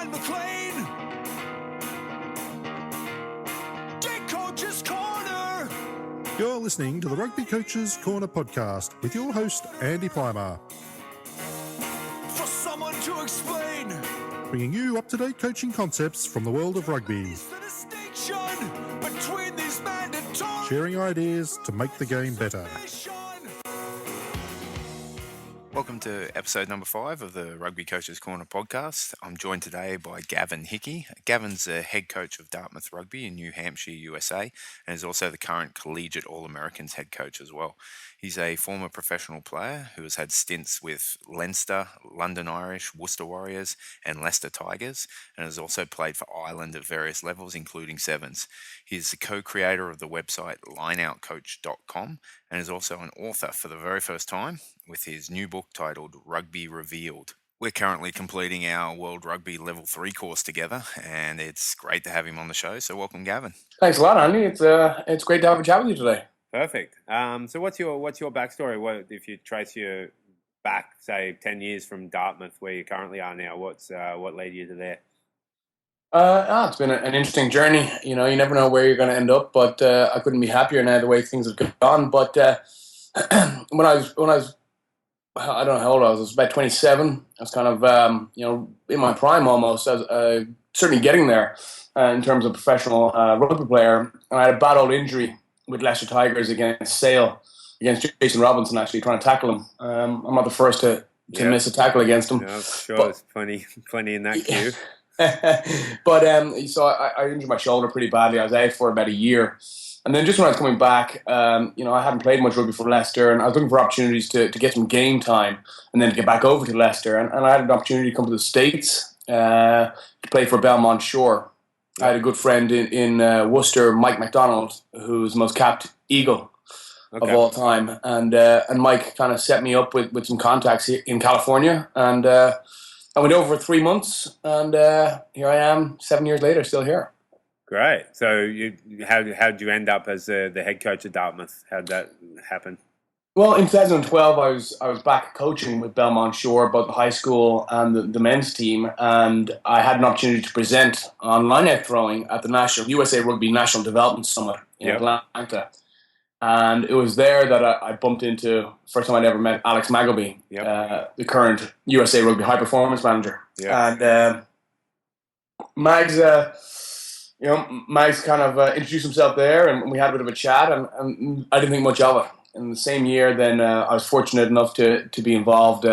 and McLean. Dead Coach's Corner. You're listening to the Rugby Coaches Corner podcast with your host, Andy Plymer. For someone to explain. Bringing you up-to-date coaching concepts from the world of rugby. The distinction between these mandatory. Sharing ideas to make the game better. Welcome to episode number 5 of the Rugby Coaches Corner podcast. I'm joined today by Gavin Hickie. Gavin's the head coach of Dartmouth Rugby in New Hampshire, USA, and is also the current Collegiate All-Americans head coach as well. He's a former professional player who has had stints with Leinster, London Irish, Worcester Warriors, and Leicester Tigers, and has also played for Ireland at various levels, including sevens. He's the co-creator of the website lineoutcoach.com and is also an author for the very first time with his new book titled Rugby Revealed. We're currently completing our World Rugby Level 3 course together, and it's great to have him on the show. So welcome, Gavin. Thanks a lot, Andy. It's great to have a chat with you today. Perfect. So what's your backstory? What if you trace your back, say, 10 years from Dartmouth, where you currently are now? What led you to there? It's been an interesting journey. You know, you never know where you're going to end up, but I couldn't be happier now the way things have gone. But when I was, I don't know how old I was about 27. I was kind of, in my prime almost. I was certainly getting there in terms of professional rugby player. And I had a bad old injury with Leicester Tigers against Jason Robinson, actually trying to tackle him. I'm not the first to miss a tackle against him. No, sure, there's plenty in that queue. But so I injured my shoulder pretty badly. I was out for about a year. And then just when I was coming back, I hadn't played much rugby for Leicester, and I was looking for opportunities to get some game time and then to get back over to Leicester. And I had an opportunity to come to the States to play for Belmont Shore. I had a good friend in Worcester, Mike McDonald, who's the most capped Eagle of all time. And Mike kind of set me up with some contacts in California. And I went over for 3 months, and here I am 7 years later, still here. Great. So how did you end up as the head coach at Dartmouth? How did that happen? Well, in 2012, I was back coaching with Belmont Shore, both the high school and the men's team, and I had an opportunity to present on line-out throwing at the National USA Rugby National Development Summit in Atlanta. And it was there that I bumped into, first time I'd ever met Alex Magleby, the current USA Rugby High Performance Manager. Yep. And Mags kind of introduced himself there, and we had a bit of a chat, and I didn't think much of it. In the same year, then I was fortunate enough to be involved.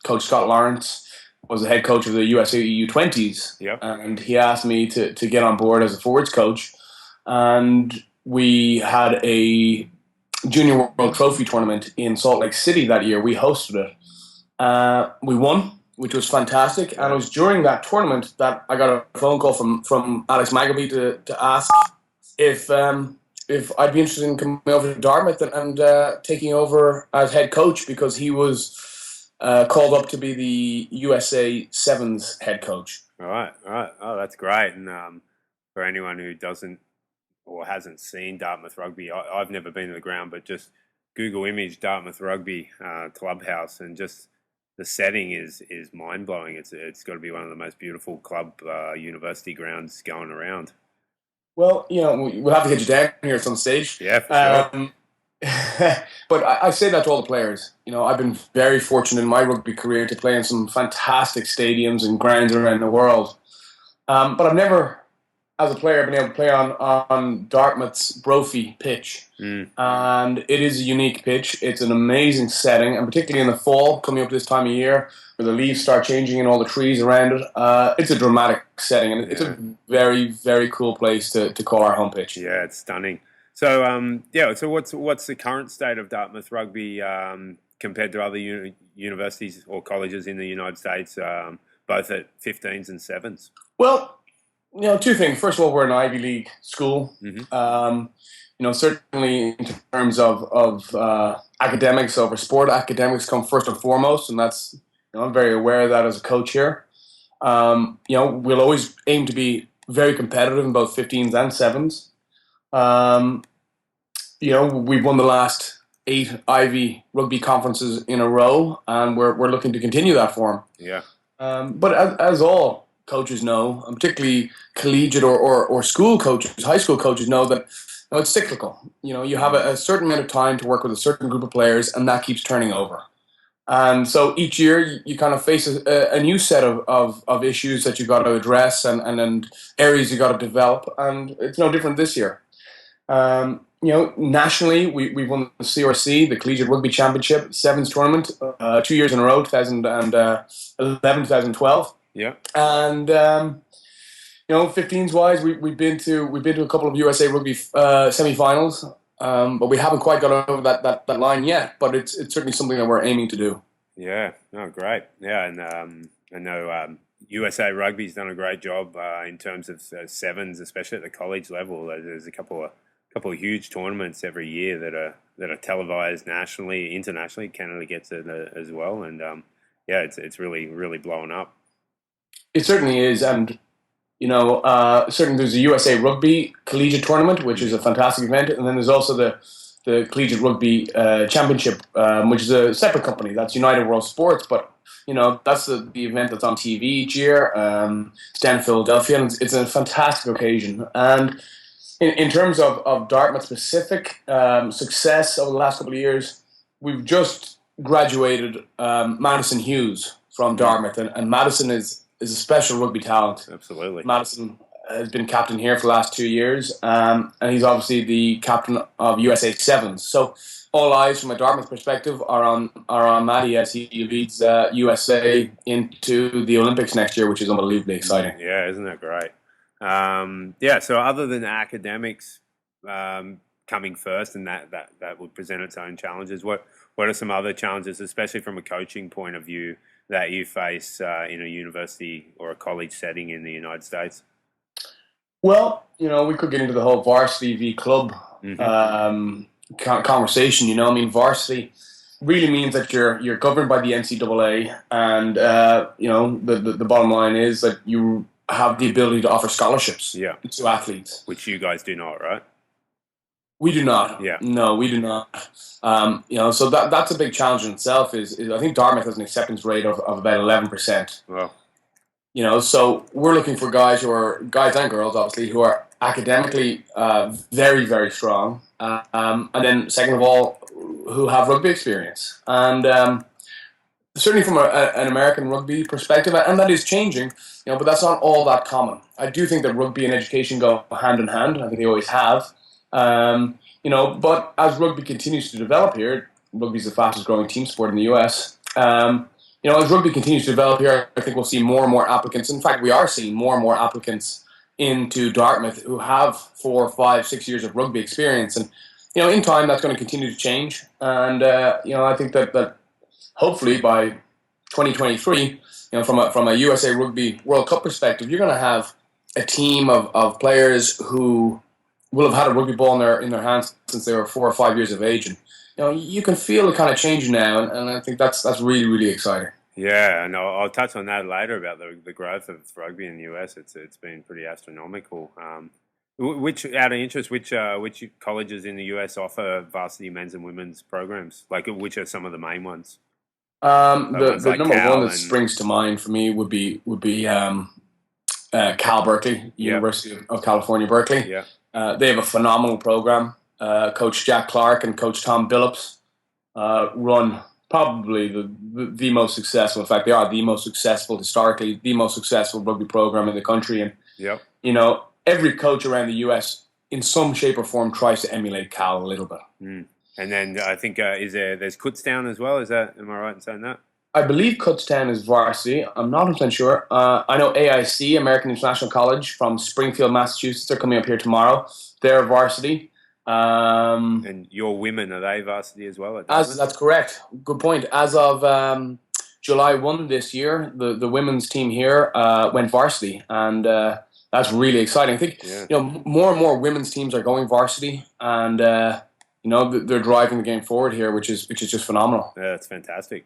Coach Scott Lawrence was the head coach of the USA U20s, and he asked me to get on board as a forwards coach. And we had a Junior World Trophy tournament in Salt Lake City that year. We hosted it. We won, which was fantastic. And it was during that tournament that I got a phone call from Alex Magleby to ask if I'd be interested in coming over to Dartmouth and taking over as head coach, because he was called up to be the USA Sevens head coach. All right. Oh, that's great. And for anyone who doesn't or hasn't seen Dartmouth Rugby, I've never been to the ground, but just Google image Dartmouth Rugby clubhouse, and just the setting is mind-blowing. It's got to be one of the most beautiful club university grounds going around. Well, we'll have to get you down here at some stage. Yeah, for sure. But I say that to all the players. I've been very fortunate in my rugby career to play in some fantastic stadiums and grounds around the world. But I've never, as a player, been able to play on Dartmouth's Brophy pitch. And it is a unique pitch. It's an amazing setting, and particularly in the fall, coming up this time of year, where the leaves start changing and all the trees around it. It's a dramatic setting, and it's a very, very cool place to call our home pitch. Yeah, it's stunning. So, so what's the current state of Dartmouth Rugby compared to other universities or colleges in the United States, both at 15s and 7s? Well, two things. First of all, we're an Ivy League school. Mm-hmm. Certainly in terms of academics over sport, academics come first and foremost, and that's, I'm very aware of that as a coach here. We'll always aim to be very competitive in both 15s and 7s. We've won the last 8 Ivy rugby conferences in a row, and we're looking to continue that form. Yeah. But as all coaches know, and particularly collegiate or school coaches, high school coaches know that it's cyclical. You have a certain amount of time to work with a certain group of players, and that keeps turning over. And so each year you kind of face a new set of issues that you've got to address and areas you've got to develop. And it's no different this year. Nationally, we won the CRC, the Collegiate Rugby Championship, Sevens tournament, 2 years in a row, 2011, 2012. Yeah. And 15s wise, we've been to a couple of USA Rugby semi-finals, but we haven't quite got over that line yet. But it's certainly something that we're aiming to do. Yeah. Oh, great. Yeah, and I know USA Rugby's done a great job in terms of sevens, especially at the college level. There's a couple of huge tournaments every year that are televised nationally, internationally. Canada gets it as well, and it's really blowing up. It certainly is, and certainly there's a USA Rugby Collegiate tournament, which is a fantastic event, and then there's also the Collegiate Rugby Championship, which is a separate company. That's United World Sports, but that's the event that's on TV each year. It's down in Philadelphia, and it's a fantastic occasion. And in terms of Dartmouth specific success over the last couple of years, we've just graduated Madison Hughes from Dartmouth, and Madison is a special rugby talent. Absolutely. Madison has been captain here for the last 2 years, and he's obviously the captain of USA Sevens. So all eyes from a Dartmouth perspective are on Matty as he leads USA into the Olympics next year, which is unbelievably exciting. Yeah, isn't that great? So other than academics coming first, and that would present its own challenges, what are some other challenges, especially from a coaching point of view, that you face in a university or a college setting in the United States? Well, we could get into the whole varsity v club conversation. Varsity really means that you're governed by the NCAA, and the bottom line is that you have the ability to offer scholarships to athletes, which you guys do not, right? We do not. Yeah. No, we do not. So that's a big challenge in itself. Is I think Dartmouth has an acceptance rate of about 11%. Well. So we're looking for guys and girls, obviously, who are academically very, very strong, and then second of all, who have rugby experience. And certainly from an American rugby perspective, and that is changing, but that's not all that common. I do think that rugby and education go hand in hand. I think they always have. But as rugby continues to develop here, rugby is the fastest growing team sport in the US. As rugby continues to develop here, I think we'll see more and more applicants. In fact, we are seeing more and more applicants into Dartmouth who have 4, 5, 6 years of rugby experience. And, in time, that's going to continue to change. And, I think that hopefully by 2023, from a USA Rugby World Cup perspective, you're going to have a team of players who will have had a rugby ball in their hands since they were 4 or 5 years of age. And, you can feel it kind of changing now, and I think that's really, really exciting. Yeah, and I'll touch on that later about the growth of rugby in the US. It's been pretty astronomical. Out of interest, which colleges in the US offer varsity men's and women's programs? Like, which are some of the main ones? The number one that springs to mind for me would be Cal Berkeley, University of California, Berkeley. Yeah. They have a phenomenal program. Coach Jack Clark and Coach Tom Billups run probably the most successful. In fact, they are the most successful, historically, the most successful rugby program in the country. And, every coach around the US, in some shape or form, tries to emulate Cal a little bit. Mm. And then I think there's Kutztown as well. Am I right in saying that? I believe Kutztown is varsity. I'm not 100% sure. I know AIC, American International College, from Springfield, Massachusetts. They're coming up here tomorrow. They're varsity. And your women, are they varsity as well? That's correct. Good point. As of July 1 this year, the women's team here went varsity, and that's really exciting. I think more and more women's teams are going varsity, and they're driving the game forward here, which is just phenomenal. Yeah, that's fantastic.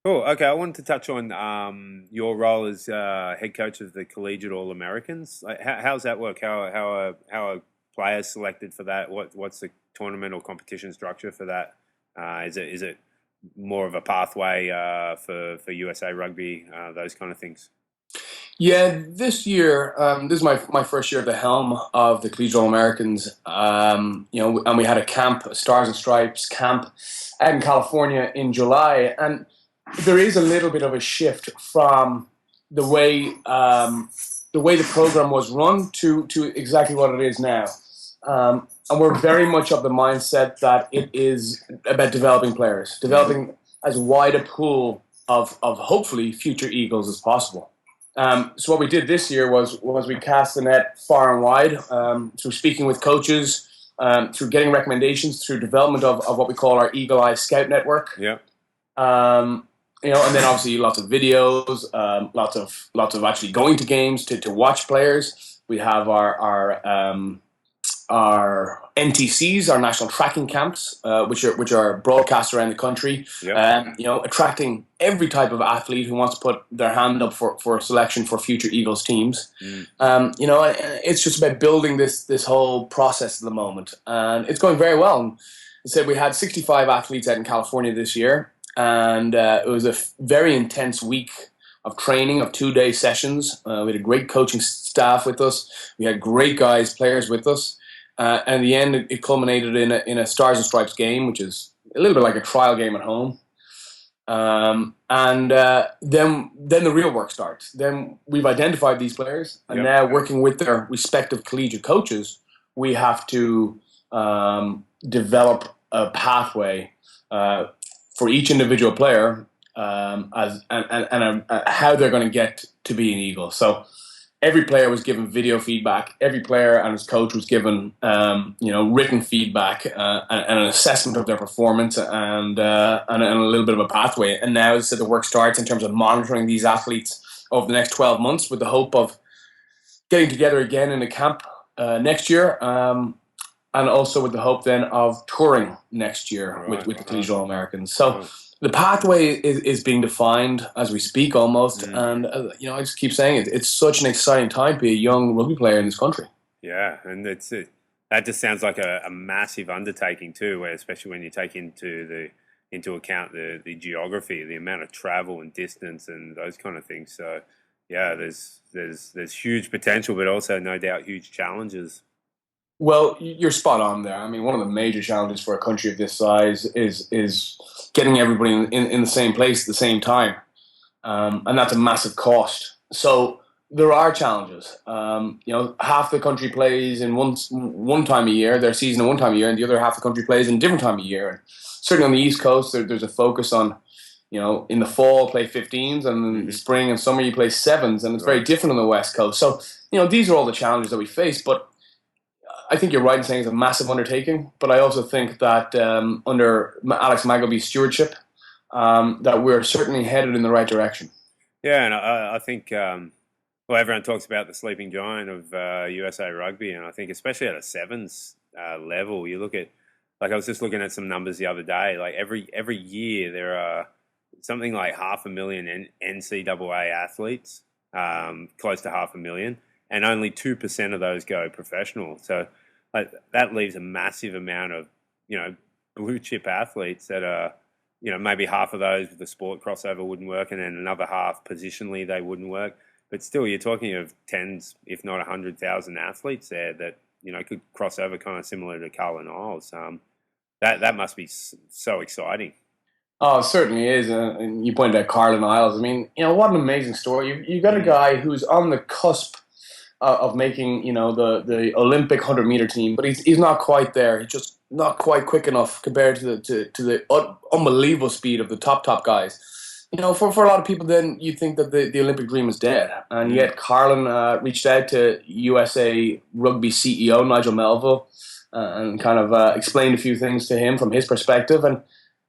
Cool. Okay, I wanted to touch on your role as head coach of the Collegiate All-Americans. Like, how's that work? How are players selected for that? What's the tournament or competition structure for that? Is it more of a pathway for USA Rugby, those kind of things? Yeah, this year, this is my first year at the helm of the Collegiate All-Americans. And we had a camp, a Stars and Stripes camp out in California in July. And there is a little bit of a shift from the way the program was run to exactly what it is now. And we're very much of the mindset that it is about developing players, developing as wide a pool of hopefully future Eagles as possible. So what we did this year was we cast the net far and wide through speaking with coaches, through getting recommendations, through development of what we call our Eagle Eye Scout Network. Yeah. And then obviously lots of videos, lots of actually going to games to watch players. We have our NTCs, our national tracking camps, which are broadcast around the country. Yep. Attracting every type of athlete who wants to put their hand up for selection for future Eagles teams. It's just about building this whole process at the moment, and it's going very well. And I said we had 65 athletes out in California this year, and it was a very intense week of training, of 2-day sessions. We had a great coaching staff with us. We had great players with us. And in the end, it culminated in a Stars and Stripes game, which is a little bit like a trial game at home. Then the real work starts. Then we've identified these players, and now working with their respective collegiate coaches, we have to develop a pathway for each individual player and how they're going to get to be an Eagle. So every player was given video feedback. Every player and his coach was given, written feedback and an assessment of their performance and a little bit of a pathway. And now, the work starts in terms of monitoring these athletes over the next 12 months with the hope of getting together again in a camp next year, and also with the hope then of touring next year with the Collegiate All-Americans. So the pathway is being defined as we speak almost. And, I just keep saying it. It's such an exciting time to be a young rugby player in this country. Yeah, and that just sounds like a massive undertaking too, especially when you take into account the geography, the amount of travel and distance and those kind of things. So, yeah, there's huge potential, but also no doubt huge challenges. Well, you're spot on there. I mean, one of the major challenges for a country of this size is getting everybody in the same place at the same time, and that's a massive cost. So there are challenges. Half the country plays in one time a year, their season in one time a year, and the other half the country plays in a different time of year. And certainly on the East Coast, there's a focus on, in the fall play 15s, and in the spring and summer you play 7s, and it's very different on the West Coast. So these are all the challenges that we face, but I think you're right in saying it's a massive undertaking, but I also think that under Alex Maggleby's stewardship, that we're certainly headed in the right direction. Yeah, and I think, everyone talks about the sleeping giant of USA Rugby, and I think especially at a 7s level, you look at, I was just looking at some numbers the other day, like every year there are something like 500,000 NCAA athletes, close to 500,000. And only 2% of those go professional. So that leaves a massive amount of, blue chip athletes that are, maybe half of those with the sport crossover wouldn't work, and then another half positionally they wouldn't work. But still, you're talking of tens, if not 100,000 athletes there that, could cross over kind of similar to Carlin Isles. That must be so exciting. Oh, it certainly is. And you pointed out Carlin Isles. I mean, what an amazing story. You've got a guy who's on the cusp of making, the Olympic 100-meter team, but he's not quite there. He's just not quite quick enough compared to the unbelievable speed of the top guys. For a lot of people, then you think that the Olympic dream is dead, and yet Carlin reached out to USA Rugby CEO Nigel Melville and kind of explained a few things to him from his perspective. And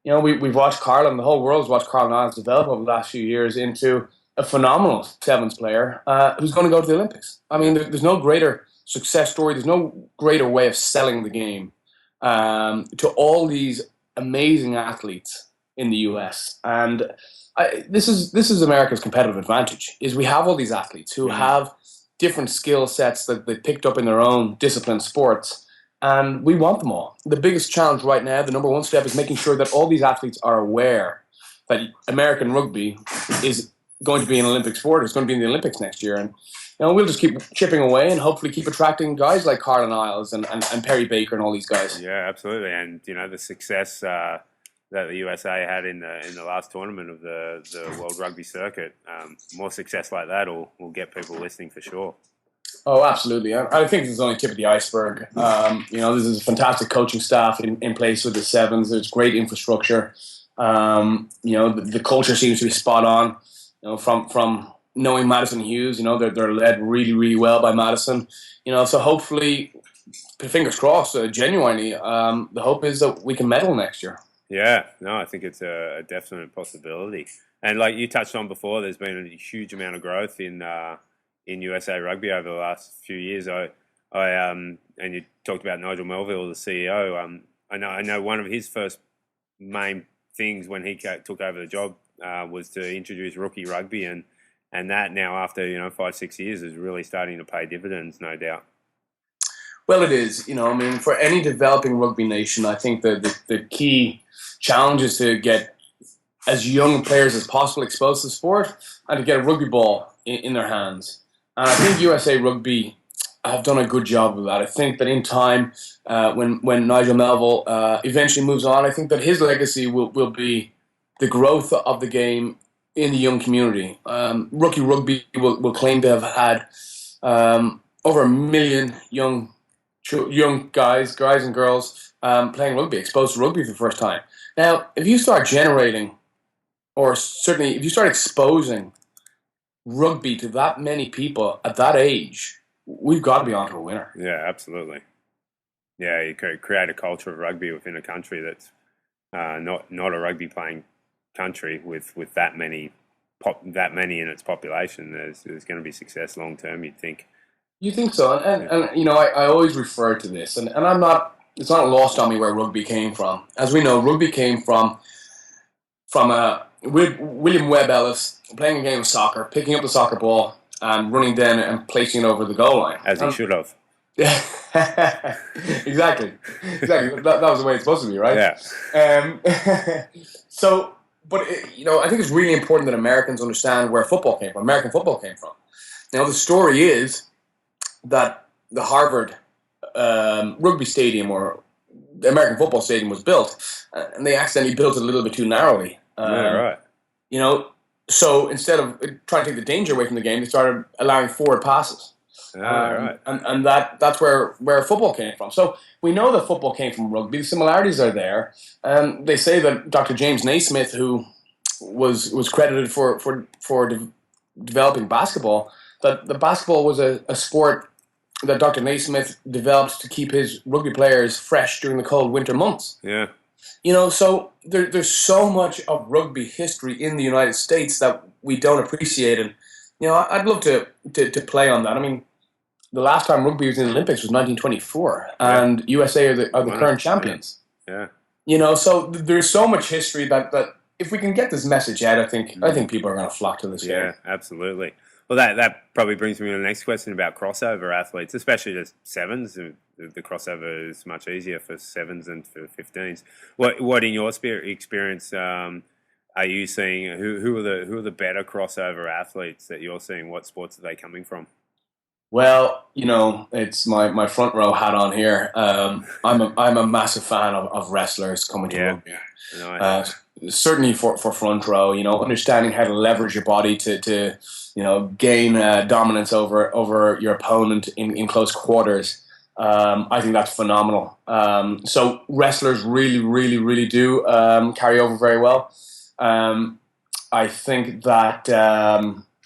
we've watched Carlin, the whole world's watched Carlin Isles develop over the last few years into a phenomenal 7s player who's going to go to the Olympics. I mean, there's no greater success story. There's no greater way of selling the game to all these amazing athletes in the US. And this is America's competitive advantage, is we have all these athletes who have different skill sets that they picked up in their own discipline sports, and we want them all. The biggest challenge right now, the number one step, is making sure that all these athletes are aware that American rugby is going to be an Olympic sport. It's going to be in the Olympics next year, and we'll just keep chipping away and hopefully keep attracting guys like Carlin Isles and Perry Baker and all these guys. Yeah, absolutely. And the success that the USA had in the last tournament of the World Rugby Circuit, more success like that will get people listening for sure. Oh, absolutely. I think this is only tip of the iceberg. This is a fantastic coaching staff in place with the Sevens. There's great infrastructure. The culture seems to be spot on. From knowing Madison Hughes, they're led really, really well by Madison. So hopefully, fingers crossed, genuinely, the hope is that we can medal next year. Yeah, no, I think it's a definite possibility. And like you touched on before, there's been a huge amount of growth in USA Rugby over the last few years. And you talked about Nigel Melville, the CEO. I know one of his first main things when he took over the job was to introduce rookie rugby, and that now after 5-6 years is really starting to pay dividends, no doubt. Well, it is. For any developing rugby nation, I think the key challenge is to get as young players as possible exposed to the sport and to get a rugby ball in their hands. And I think USA Rugby have done a good job of that. I think that in time, when Nigel Melville eventually moves on, I think that his legacy will be the growth of the game in the young community. Rookie Rugby will claim to have had over 1 million young guys and girls playing rugby, exposed to rugby for the first time. Now, if you start generating, or certainly if you start exposing rugby to that many people at that age, we've got to be onto a winner. Yeah, absolutely. Yeah, you could create a culture of rugby within a country that's not a rugby playing country with that many in its population. There's going to be success long term, you'd think. You think so? And I always refer to this, and I'm not. It's not lost on me where rugby came from. As we know, rugby came from William Webb Ellis playing a game of soccer, picking up the soccer ball and running down and placing it over the goal line. As he should have. Yeah, exactly. That was the way it's supposed to be, right? Yeah. I think it's really important that Americans understand where football came from. American football came from. Now, the story is that the Harvard rugby stadium or the American football stadium was built, and they accidentally built it a little bit too narrowly. Right. So instead of trying to take the danger away from the game, they started allowing forward passes. Right. And that's where football came from. So we know that football came from rugby. The similarities are there. They say that Dr. James Naismith, who was credited for developing basketball, that the basketball was a sport that Dr. Naismith developed to keep his rugby players fresh during the cold winter months. Yeah. So there's so much of rugby history in the United States that we don't appreciate. And, I'd love to play on that. I mean, the last time rugby was in the Olympics was 1924, and USA are the current champions. Yeah. So there's so much history that if we can get this message out, I think people are going to flock to this game. Yeah, absolutely. Well, that probably brings me to the next question about crossover athletes, especially the sevens. The crossover is much easier for sevens than for 15s. What in your experience are you seeing? Who are the better crossover athletes that you're seeing? What sports are they coming from? Well, it's my front row hat on here. I'm a massive fan of wrestlers coming to rugby. Certainly for front row, understanding how to leverage your body to gain dominance over your opponent in close quarters. I think that's phenomenal. So wrestlers really, really, really do carry over very well. I think that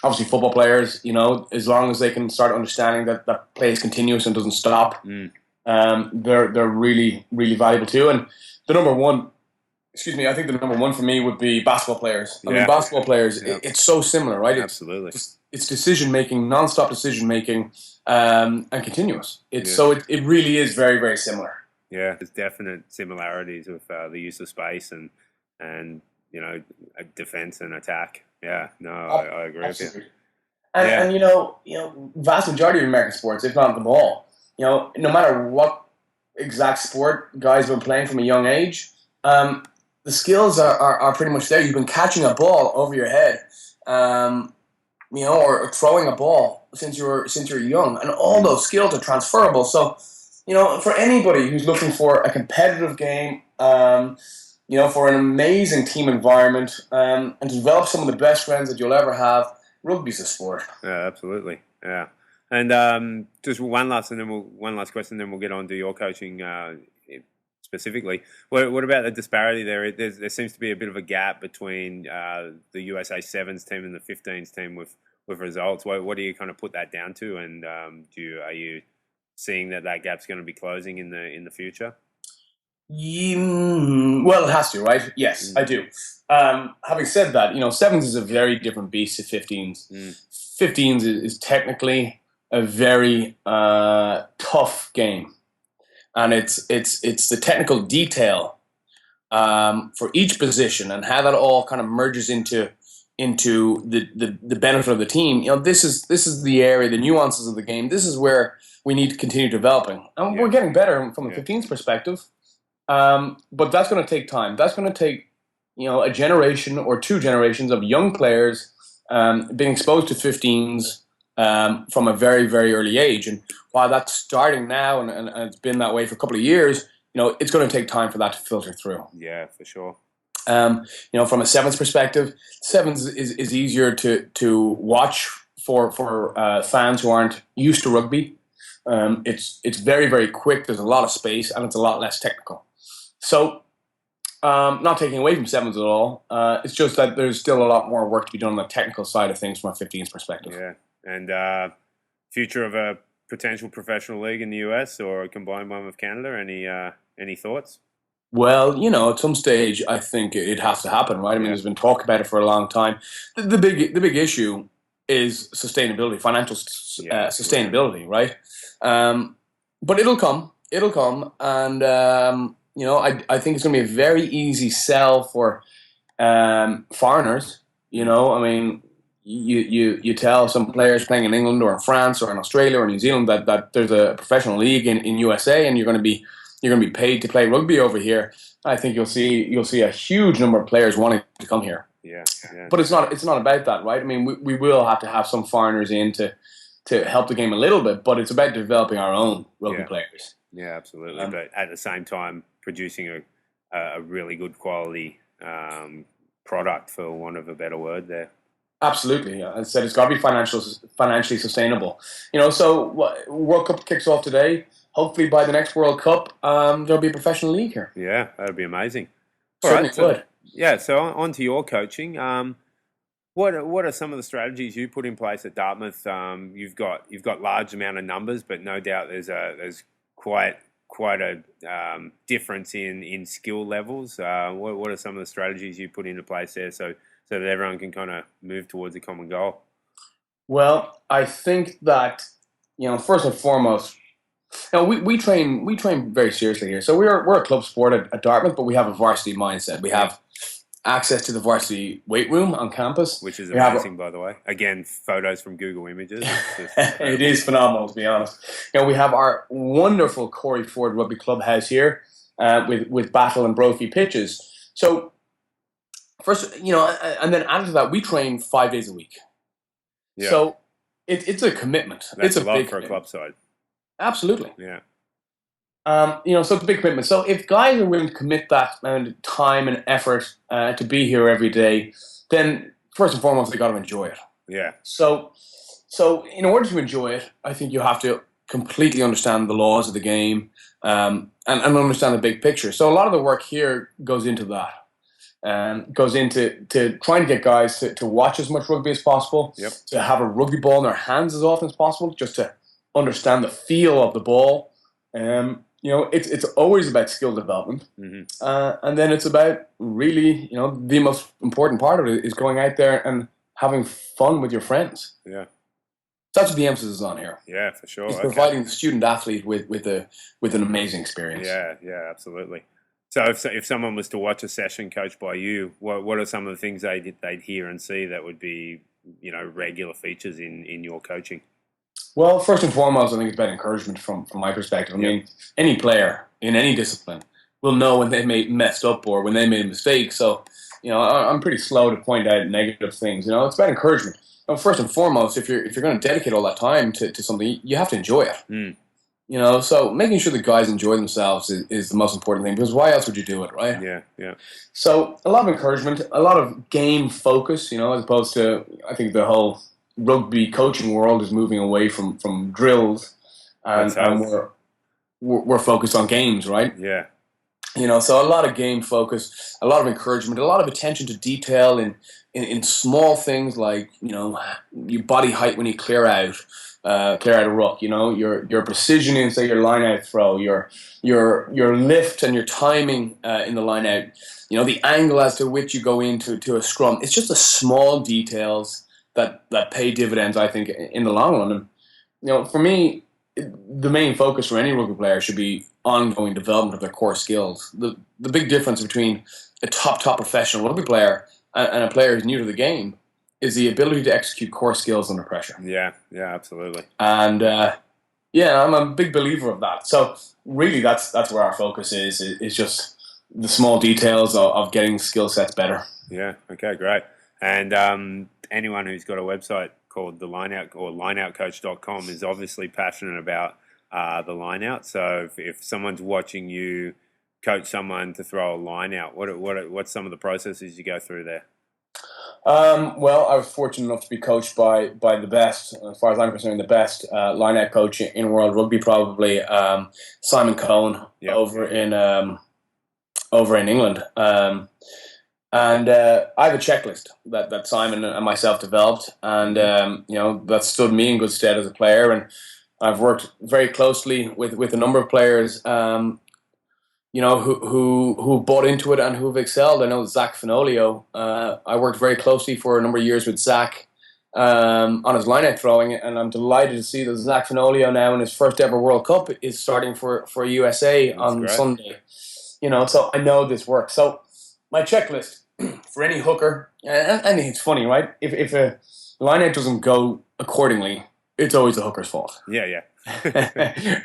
obviously football players, as long as they can start understanding that play is continuous and doesn't stop, they're really, really valuable too. And the number one, I think the number one for me would be basketball players. I mean, basketball players, it's so similar, right? Absolutely. It's decision-making, non-stop decision-making, and continuous. So it really is very, very similar. Yeah, there's definite similarities with the use of space and defense and attack. Yeah, no, I agree with you. And vast majority of American sports, if not them all, no matter what exact sport guys have been playing from a young age, the skills are pretty much there. You've been catching a ball over your head or throwing a ball since you're young, and all those skills are transferable. So, for anybody who's looking for a competitive game, for an amazing team environment, and to develop some of the best friends that you'll ever have, rugby's a sport. Yeah, absolutely. Yeah. And just one last question, then we'll get on to your coaching specifically. What about the disparity there? There seems to be a bit of a gap between the USA Sevens team and the 15s team with results. What do you kind of put that down to? And are you seeing that gap's going to be closing in the future? Well, it has to, right? Yes, I do. Having said that, sevens is a very different beast to 15s. 15s is technically a very tough game, and it's the technical detail for each position and how that all kind of merges into the benefit of the team. This is the area, the nuances of the game. This is where we need to continue developing, and we're getting better from a 15s perspective. But that's going to take time. That's going to take a generation or two generations of young players being exposed to 15s from a very, very early age. And while that's starting now and it's been that way for a couple of years, it's going to take time for that to filter through. Yeah, for sure. From a sevens perspective, sevens is easier to watch for fans who aren't used to rugby. It's very, very quick. There's a lot of space and it's a lot less technical. So, not taking away from sevens at all. It's just that there's still a lot more work to be done on the technical side of things from a 15s perspective. Yeah, and future of a potential professional league in the US or a combined one with Canada. Any thoughts? Well, at some stage, I think it has to happen, right? I mean, there's been talk about it for a long time. The big issue is sustainability, financial sustainability, right? But it'll come, and I think it's going to be a very easy sell for foreigners. I mean, you tell some players playing in England or in France or in Australia or New Zealand that there's a professional league in USA, and you're going to be paid to play rugby over here. I think you'll see a huge number of players wanting to come here. Yeah. But it's not about that, right? I mean, we will have to have some foreigners in to help the game a little bit, but it's about developing our own rugby players. Yeah, absolutely. But at the same time, producing a really good quality product, for want of a better word there. Absolutely. As I said, it's got to be financially sustainable. So World Cup kicks off today. Hopefully by the next World Cup, there'll be a professional league here. Yeah, that would be amazing. Certainly would. Yeah, so on to your coaching. What are some of the strategies you put in place at Dartmouth? You've got large amount of numbers, but no doubt there's quite a difference in skill levels. What are some of the strategies you put into place there so that everyone can kind of move towards a common goal? Well, I think that first and foremost, we train very seriously here. So we're a club sport at Dartmouth, but we have a varsity mindset. We have access to the varsity weight room on campus, which is amazing, by the way. Again, photos from Google Images. It is phenomenal, to be honest. We have our wonderful Corey Ford Rugby Clubhouse here with battle and brophy pitches. So first, and then added to that, we train 5 days a week. Yeah. So it's a commitment. That's it's a lot big for a club side. Absolutely. Yeah. So it's a big commitment. So if guys are willing to commit that amount of time and effort to be here every day, then first and foremost, they got to enjoy it. Yeah. So in order to enjoy it, I think you have to completely understand the laws of the game and understand the big picture. So a lot of the work here goes into that. Goes into trying to get guys to watch as much rugby as possible, to have a rugby ball in their hands as often as possible, just to understand the feel of the ball. It's always about skill development, and then it's about really, the most important part of it is going out there and having fun with your friends. Yeah, that's what the emphasis is on here. Yeah, for sure. It's providing the student athlete with an amazing experience. Yeah, absolutely. So if someone was to watch a session coached by you, what are some of the things they'd hear and see that would be regular features in your coaching? Well, first and foremost, I think it's about encouragement from my perspective. I mean, any player in any discipline will know when they messed up or when they made a mistake. So, I'm pretty slow to point out negative things. It's about encouragement. First and foremost, if you're going to dedicate all that time to something, you have to enjoy it. Mm. So making sure the guys enjoy themselves is the most important thing, because why else would you do it, right? Yeah. So a lot of encouragement, a lot of game focus, as opposed to, I think the whole rugby coaching world is moving away from drills, and we're focused on games, right? Yeah. So a lot of game focus, a lot of encouragement, a lot of attention to detail in small things like, your body height when you clear out a ruck, your precision in, say, your line out throw, your lift and your timing in the line out, the angle as to which you go into a scrum. It's just the small details that pay dividends, I think, in the long run. And, for me, the main focus for any rugby player should be ongoing development of their core skills. The big difference between a top professional rugby player and a player who's new to the game is the ability to execute core skills under pressure. Yeah, absolutely. And I'm a big believer of that. So really, that's where our focus is just the small details of getting skill sets better. Yeah. Okay. Great. And anyone who's got a website called the Lineout or lineoutcoach.com is obviously passionate about the lineout. So if someone's watching you coach someone to throw a line out, what's some of the processes you go through there? Well, I was fortunate enough to be coached by the best, as far as I'm concerned, the best line-out coach in world rugby, probably Simon Cohen. Yep. over in England. And I have a checklist that Simon and myself developed, and that stood me in good stead as a player. And I've worked very closely with a number of players who bought into it and who've excelled. I know Zach Finolio. I worked very closely for a number of years with Zach on his line-out throwing, and I'm delighted to see that Zach Finolio now in his first ever World Cup is starting for USA on great. Sunday. So I know this works. So my checklist for any hooker, and it's funny, right? If a line-out doesn't go accordingly, it's always the hooker's fault. Yeah.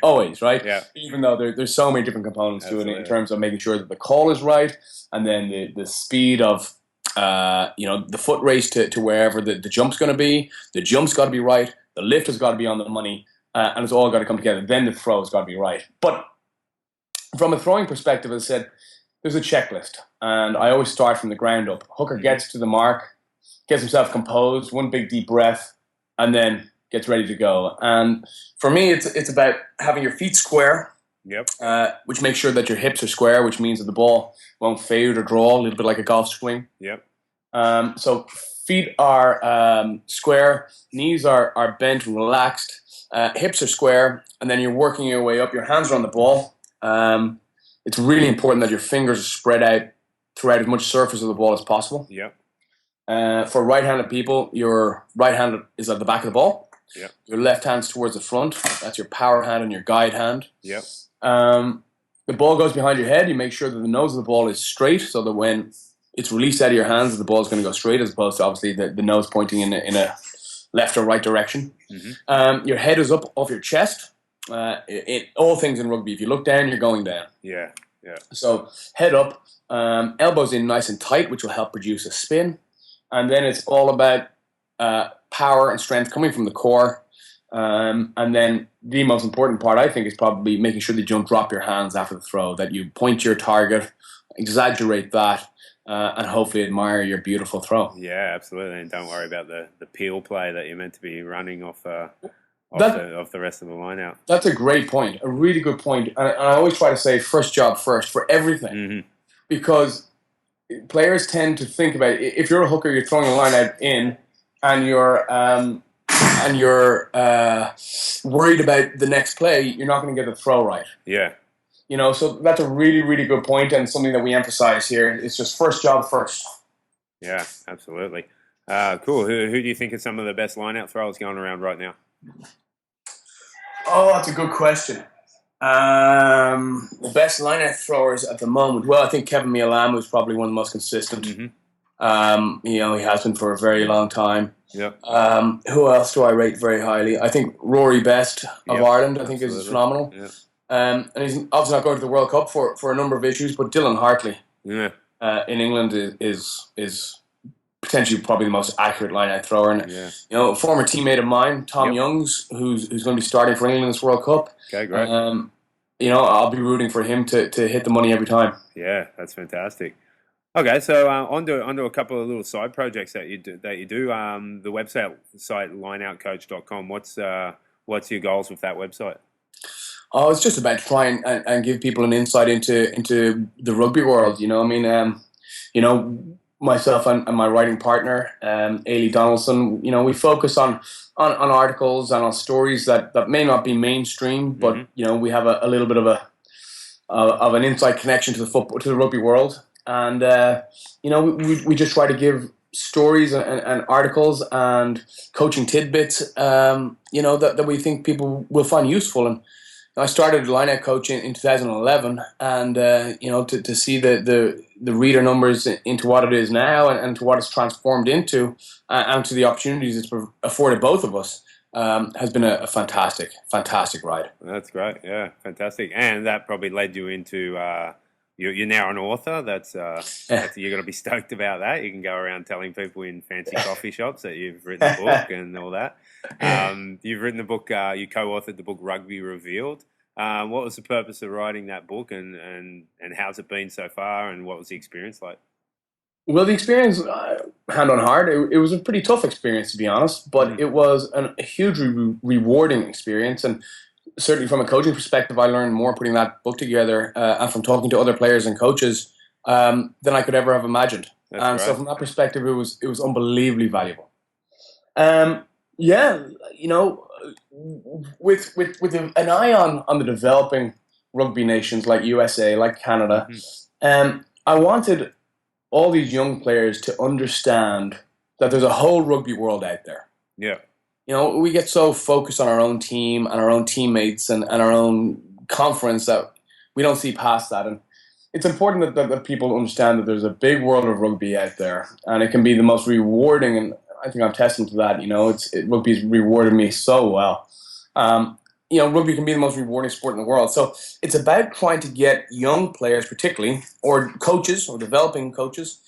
Always, right? Yeah. Even though there's so many different components Absolutely. to it in terms of making sure that the call is right, and then the speed of the foot race to wherever the jump's going to be. The jump's got to be right. The lift has got to be on the money, and it's all got to come together. Then the throw's got to be right. But from a throwing perspective, as I said, there's a checklist, and I always start from the ground up. Hooker gets to the mark, gets himself composed, one big deep breath, and then gets ready to go. And for me, it's about having your feet square, Yep. Which makes sure that your hips are square, which means that the ball won't fade or draw, a little bit like a golf swing. Yep. So feet are square, knees are bent and relaxed, hips are square, and then you're working your way up. Your hands are on the ball. It's really important that your fingers are spread out throughout as much surface of the ball as possible. Yep. For right-handed people, your right hand is at the back of the ball. Yep. Your left hand's towards the front. That's your power hand and your guide hand. Yep. The ball goes behind your head. You make sure that the nose of the ball is straight, so that when it's released out of your hands, the ball is going to go straight, as opposed to obviously the nose pointing in a left or right direction. Mm-hmm. Your head is up off your chest. All things in rugby, if you look down, you're going down. Yeah. So head up, elbows in nice and tight, which will help produce a spin. And then it's all about power and strength coming from the core. And then the most important part, I think, is probably making sure that you don't drop your hands after the throw, that you point your target, exaggerate that, and hopefully admire your beautiful throw. Yeah, absolutely. And don't worry about the peel play that you're meant to be running off the rest of the line out. That's a great point, a really good point. And I always try to say first job first for everything. Mm-hmm. Because players tend to think about, if you're a hooker, you're throwing a line out in, and you're worried about the next play, you're not going to get the throw right. Yeah. So that's a really, really good point, and something that we emphasize here. It's just first job first. Yeah, absolutely. Cool. Who do you think are some of the best line-out throwers going around right now? Oh, that's a good question. The best line-out throwers at the moment. Well, I think Kevin Mialamu is probably one of the most consistent. Mm-hmm. He has been for a very long time. Yep. Who else do I rate very highly? I think Rory Best of Ireland, I think, is phenomenal. Yep. And he's obviously not going to the World Cup for a number of issues, but Dylan Hartley. Yeah. in England is potentially probably the most accurate line-out thrower. And Yeah. a former teammate of mine, Tom Yep. Youngs, who's going to be starting for England in this World Cup. Okay, great. I'll be rooting for him to hit the money every time. Yeah, that's fantastic. Okay, so onto a couple of little side projects that you do. The website lineoutcoach.com. What's your goals with that website? Oh, it's just about trying and give people an insight into the rugby world. Myself and my writing partner, Ailey Donaldson, we focus on articles and on stories that may not be mainstream, but we have a little bit of an inside connection to the rugby world, and we just try to give stories and articles and coaching tidbits, that we think people will find useful. And I started line out coaching in 2011, and to see the reader numbers into what it is now and to what it's transformed into, and to the opportunities it's afforded both of us, has been a fantastic ride. That's great. Yeah, fantastic. And that probably led you into you're now an author. That's you're going to be stoked about that. You can go around telling people in fancy coffee shops that you've written a book and all that. You've written the book. You co-authored the book Rugby Revealed. What was the purpose of writing that book, and how's it been so far, and what was the experience like? Well, the experience, hand on heart, it was a pretty tough experience, to be honest, but it was a hugely rewarding experience. And certainly from a coaching perspective, I learned more putting that book together, and from talking to other players and coaches, than I could ever have imagined. That's so right. from that perspective, it was unbelievably valuable. With an eye on the developing rugby nations like USA, like Canada, I wanted all these young players to understand that there's a whole rugby world out there. Yeah. We get so focused on our own team and our own teammates and our own conference that we don't see past that. And it's important that people understand that there's a big world of rugby out there, and it can be the most rewarding. And I think I'm testing to that. Rugby's rewarded me so well. Rugby can be the most rewarding sport in the world. So it's about trying to get young players, particularly, or coaches, or developing coaches,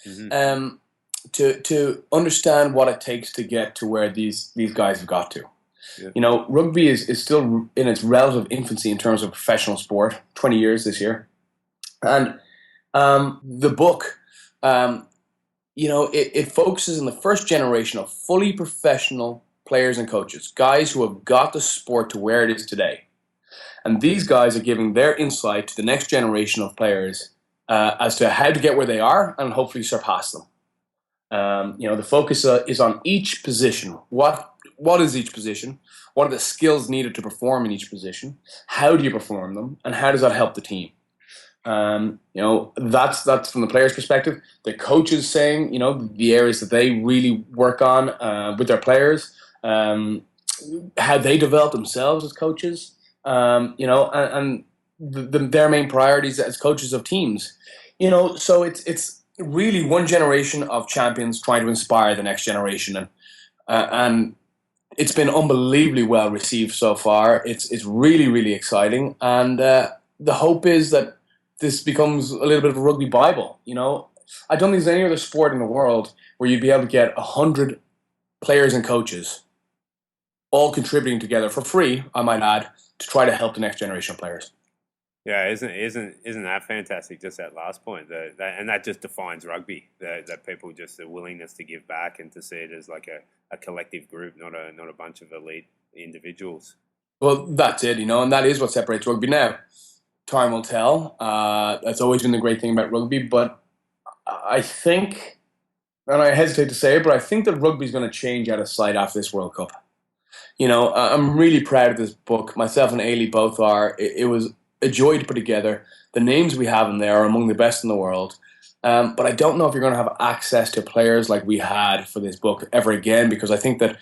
to understand what it takes to get to where these guys have got to. Yeah. Rugby is still in its relative infancy in terms of professional sport, 20 years this year. And the book, it focuses on the first generation of fully professional players and coaches, guys who have got the sport to where it is today. And these guys are giving their insight to the next generation of players as to how to get where they are and hopefully surpass them. The focus is on each position. What is each position? What are the skills needed to perform in each position? How do you perform them? And how does that help the team? That's from the player's perspective. The coaches saying, the areas that they really work on with their players, how they develop themselves as coaches, and their main priorities as coaches of teams. So it's really one generation of champions trying to inspire the next generation, and it's been unbelievably well received so far. It's really, really exciting, and the hope is that this becomes a little bit of a rugby Bible. I don't think there's any other sport in the world where you'd be able to get 100 players and coaches all contributing together for free, I might add, to try to help the next generation of players. Yeah, isn't that fantastic? Just that last point, that just defines rugby. That people just the willingness to give back and to see it as like a collective group, not a bunch of elite individuals. Well, that's it, and that is what separates rugby now. Time will tell. That's always been the great thing about rugby, but I think, and I hesitate to say it, but I think that rugby is going to change out of sight after this World Cup. I'm really proud of this book. Myself and Ailey both are. It was a joy to put together. The names we have in there are among the best in the world. But I don't know if you're going to have access to players like we had for this book ever again, because I think that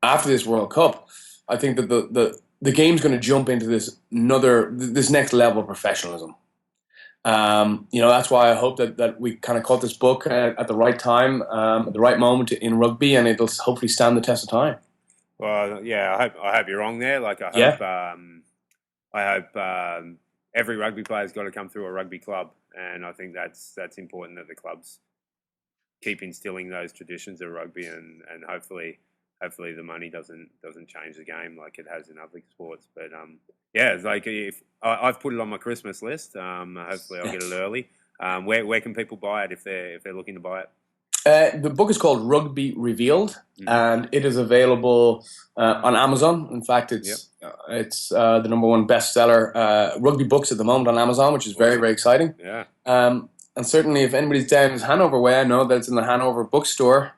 after this World Cup, I think that the game's going to jump into this next level of professionalism. That's why I hope that we kind of caught this book at the right time, at the right moment in rugby, and it'll hopefully stand the test of time. Well, yeah, I hope you're wrong there. Like I hope every rugby player's got to come through a rugby club, and I think that's important that the clubs keep instilling those traditions of rugby, and hopefully the money doesn't change the game like it has in other sports. But it's like if I've put it on my Christmas list. Hopefully I'll get it early. Where can people buy it if they're looking to buy it? The book is called Rugby Revealed, and it is available on Amazon. In fact, it's the number one bestseller rugby books at the moment on Amazon, which is very, very exciting. Yeah. And certainly, if anybody's down in Hanover way, I know that it's in the Hanover bookstore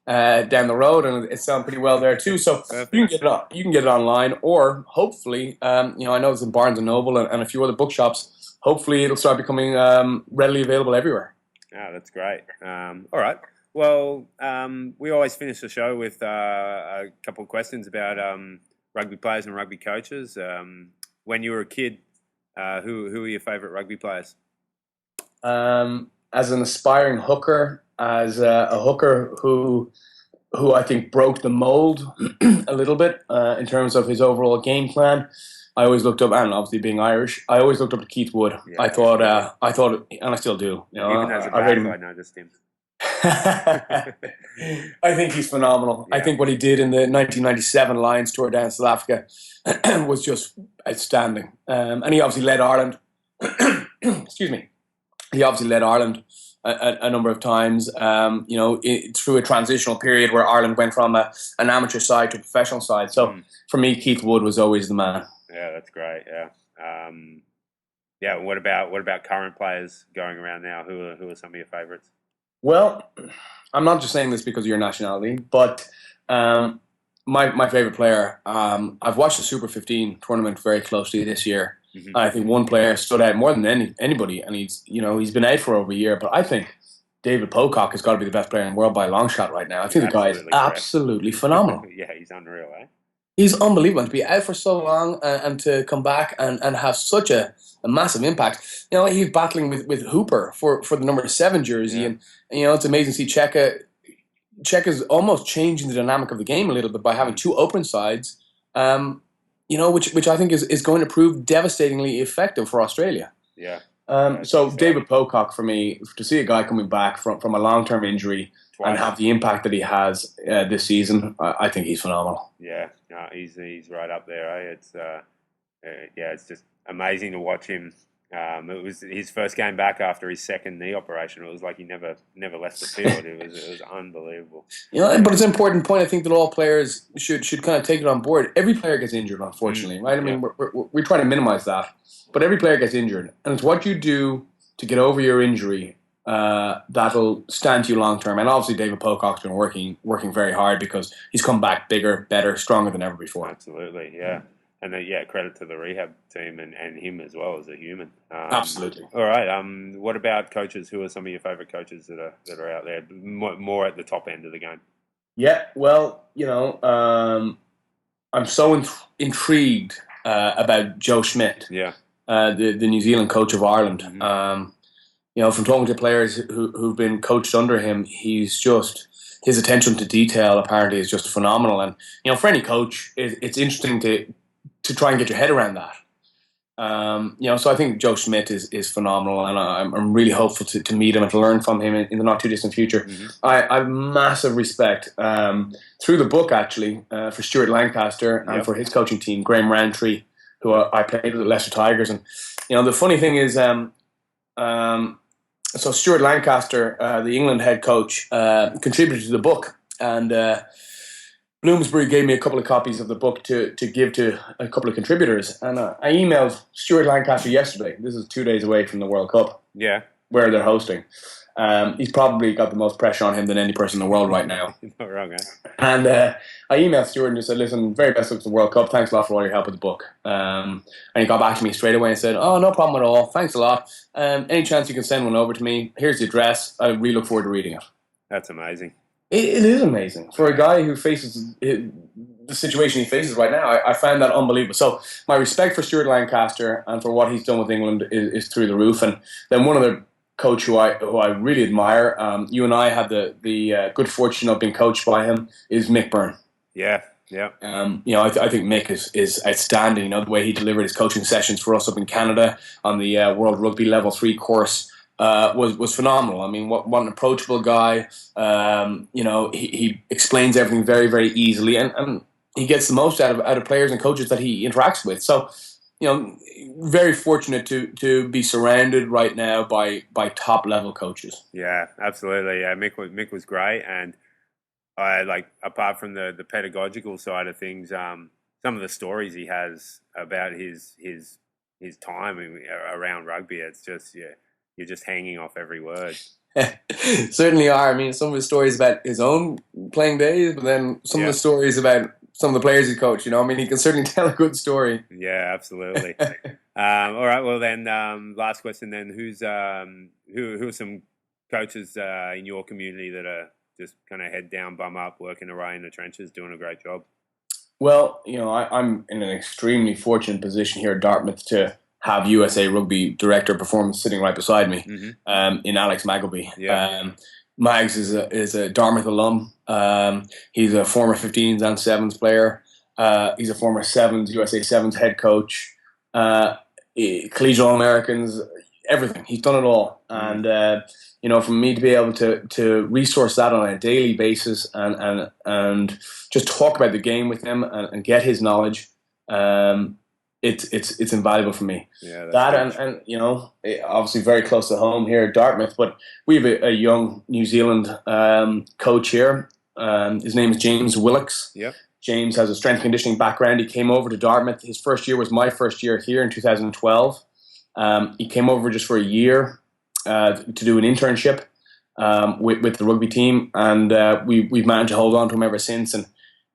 down the road, and it's selling pretty well there too. So you can get it online, or hopefully, I know it's in Barnes and Noble and a few other bookshops. Hopefully, it'll start becoming readily available everywhere. Oh, that's great. All right. Well, we always finish the show with a couple of questions about rugby players and rugby coaches. When you were a kid, who were your favourite rugby players? As an aspiring hooker, as a hooker who I think broke the mold a little bit in terms of his overall game plan, I always looked up, and obviously being Irish, I always looked up to Keith Wood. Yeah, I thought, and I still do. Even as a back, I noticed him. I think he's phenomenal. Yeah. I think what he did in the 1997 Lions tour down South Africa was just outstanding. And he obviously led Ireland. Excuse me. He obviously led Ireland a number of times, through a transitional period where Ireland went from an amateur side to a professional side. So for me, Keith Wood was always the man. Yeah, that's great. Yeah. What about current players going around now? Who are some of your favourites? Well, I'm not just saying this because of your nationality, but my favourite player. I've watched the Super 15 tournament very closely this year. Mm-hmm. I think one player stood out more than anybody, and he's been out for over a year. But I think David Pocock has got to be the best player in the world by a long shot right now. I think the guy is absolutely phenomenal. Yeah, he's unreal, eh? He's unbelievable. To be out for so long and to come back and have such a massive impact. He's battling with Hooper for the number 7 jersey, and it's amazing to see Cheika's almost changing the dynamic of the game a little bit by having two open sides. Which I think is going to prove devastatingly effective for Australia. Yeah. So David Pocock, for me, to see a guy coming back from a long-term injury and have the impact that he has this season, I think he's phenomenal. Yeah, no, he's right up there. Eh? It's just amazing to watch him. It was his first game back after his second knee operation. It was like he never left the field. It was unbelievable. But it's an important point. I think that all players should kind of take it on board. Every player gets injured, unfortunately, right? I mean, we're trying to minimize that, but every player gets injured, and it's what you do to get over your injury that'll stand you long term. And obviously, David Pocock's been working very hard because he's come back bigger, better, stronger than ever before. Absolutely, yeah. And credit to the rehab team and him as well as a human. Absolutely. All right. What about coaches? Who are some of your favourite coaches that are out there, more at the top end of the game? Yeah. Well, I'm so intrigued about Joe Schmidt. Yeah. The New Zealand coach of Ireland. Mm-hmm. From talking to players who've been coached under him, his attention to detail apparently is just phenomenal. And for any coach, it's interesting to try and get your head around that. So I think Joe Schmidt is phenomenal, and I'm really hopeful to meet him and to learn from him in the not too distant future. Mm-hmm. I have massive respect through the book actually for Stuart Lancaster and for his coaching team, Graham Roundtree, who I played with the Leicester Tigers. And the funny thing is, so Stuart Lancaster, the England head coach, contributed to the book, and Bloomsbury gave me a couple of copies of the book to give to a couple of contributors. And I emailed Stuart Lancaster yesterday. This is 2 days away from the World Cup, where they're hosting. He's probably got the most pressure on him than any person in the world right now. Not wrong, eh? And I emailed Stuart and just said, listen, very best luck to the World Cup. Thanks a lot for all your help with the book. And he got back to me straight away and said, oh, no problem at all. Thanks a lot. Any chance you can send one over to me? Here's the address. I really look forward to reading it. That's amazing. It is amazing. For a guy who faces the situation he faces right now, I found that unbelievable. So my respect for Stuart Lancaster and for what he's done with England is through the roof. And then one other coach who I really admire, you and I had the good fortune of being coached by him, is Mick Byrne. Yeah. Yeah. I think Mick is outstanding. The way he delivered his coaching sessions for us up in Canada on the World Rugby Level 3 course was phenomenal. I mean, what an approachable guy. He explains everything very, very easily, and he gets the most out of players and coaches that he interacts with. So, very fortunate to be surrounded right now by top level coaches. Yeah, absolutely. Yeah, Mick was great, and I apart from the pedagogical side of things, some of the stories he has about his time around rugby, it's just you're just hanging off every word. Certainly are. I mean, some of the stories about his own playing days, but then some of the stories about some of the players he coached. I mean, he can certainly tell a good story. Yeah, absolutely. All right. Well, then, last question. Then, who are some coaches in your community that are just kind of head down, bum up, working away in the trenches, doing a great job? Well, I'm in an extremely fortunate position here at Dartmouth to have USA Rugby Director of Performance sitting right beside me, in Alex Magleby. Yeah. Mags is a Dartmouth alum. He's a former 15s and 7s player. He's a former 7s, USA 7s head coach. Collegiate All-Americans, everything. He's done it all. And, for me to be able to resource that on a daily basis and just talk about the game with him and get his knowledge, it's invaluable for me. Yeah, that and obviously very close to home here at Dartmouth, but we have a young New Zealand coach here. His name is James Willocks. Yep. James has a strength and conditioning background. He came over to Dartmouth. His first year was my first year here in 2012. He came over just for a year to do an internship with the rugby team, and we've managed to hold on to him ever since.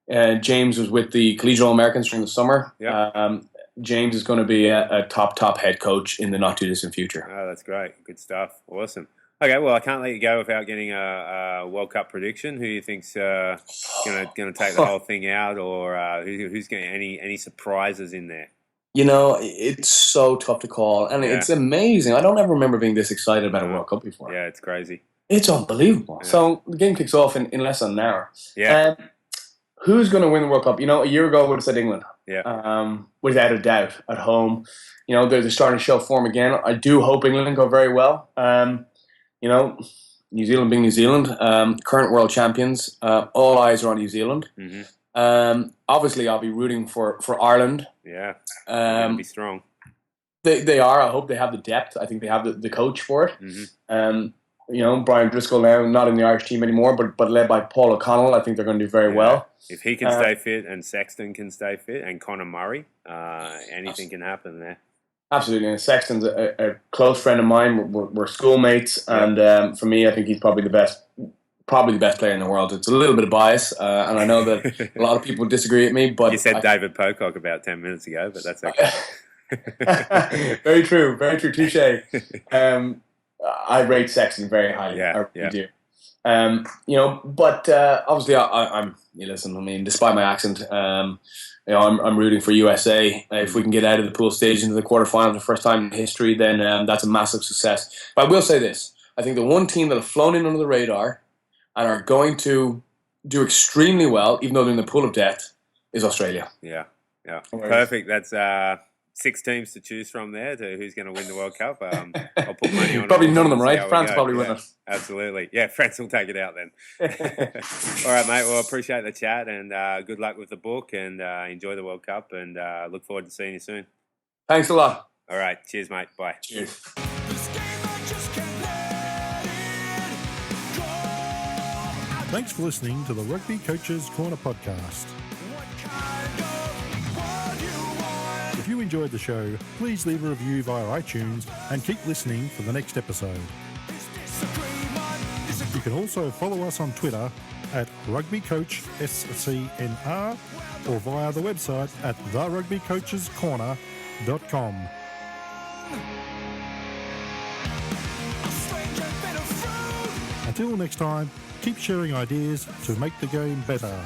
And James was with the Collegiate All-Americans during the summer. Yep. James is going to be a top head coach in the not too distant future. Oh, that's great. Good stuff. Awesome. Okay, well, I can't let you go without getting a World Cup prediction. Who do you think's going to take the whole thing out, or who's going any surprises in there? It's so tough to call, and it's amazing. I don't ever remember being this excited about a World Cup before. Yeah, it's crazy. It's unbelievable. Yeah. So the game kicks off in less than an hour. Yeah. Who's going to win the World Cup? A year ago I would have said England. Yeah. Without a doubt, at home. They're starting to show form again. I do hope England go very well. New Zealand being New Zealand, current world champions. All eyes are on New Zealand. Mm-hmm. Obviously, I'll be rooting for Ireland. Yeah. Be strong. They are. I hope they have the depth. I think they have the coach for it. Mm-hmm. Brian Driscoll now not in the Irish team anymore, but led by Paul O'Connell. I think they're going to do very well. If he can stay fit and Sexton can stay fit and Conor Murray, anything can happen there. Absolutely. And Sexton's a close friend of mine. We're schoolmates, and for me, I think he's probably the best player in the world. It's a little bit of bias, and I know that a lot of people disagree with me. But you said David Pocock about 10 minutes ago, but that's okay. Very true. Touche. I rate Sexton very highly. Yeah, I really do. But obviously, I'm. Listen, I mean, despite my accent, I'm rooting for USA. If we can get out of the pool stage into the quarterfinals for the first time in history, then that's a massive success. But I will say this: I think the one team that have flown in under the radar and are going to do extremely well, even though they're in the pool of death, is Australia. Yeah. Perfect. That's 6 teams to choose from there to who's going to win the World Cup. I'll put money on probably none of them, right? France will probably win it. Absolutely. Yeah, France will take it out then. All right, mate. Well, appreciate the chat, and good luck with the book, and enjoy the World Cup, and look forward to seeing you soon. Thanks a lot. All right. Cheers, mate. Bye. Cheers. Thanks for listening to the Rugby Coaches Corner podcast. If you enjoyed the show, please leave a review via iTunes and keep listening for the next episode. You can also follow us on Twitter at RugbyCoachSCNR or via the website at therugbycoachescorner.com. Until next time, keep sharing ideas to make the game better.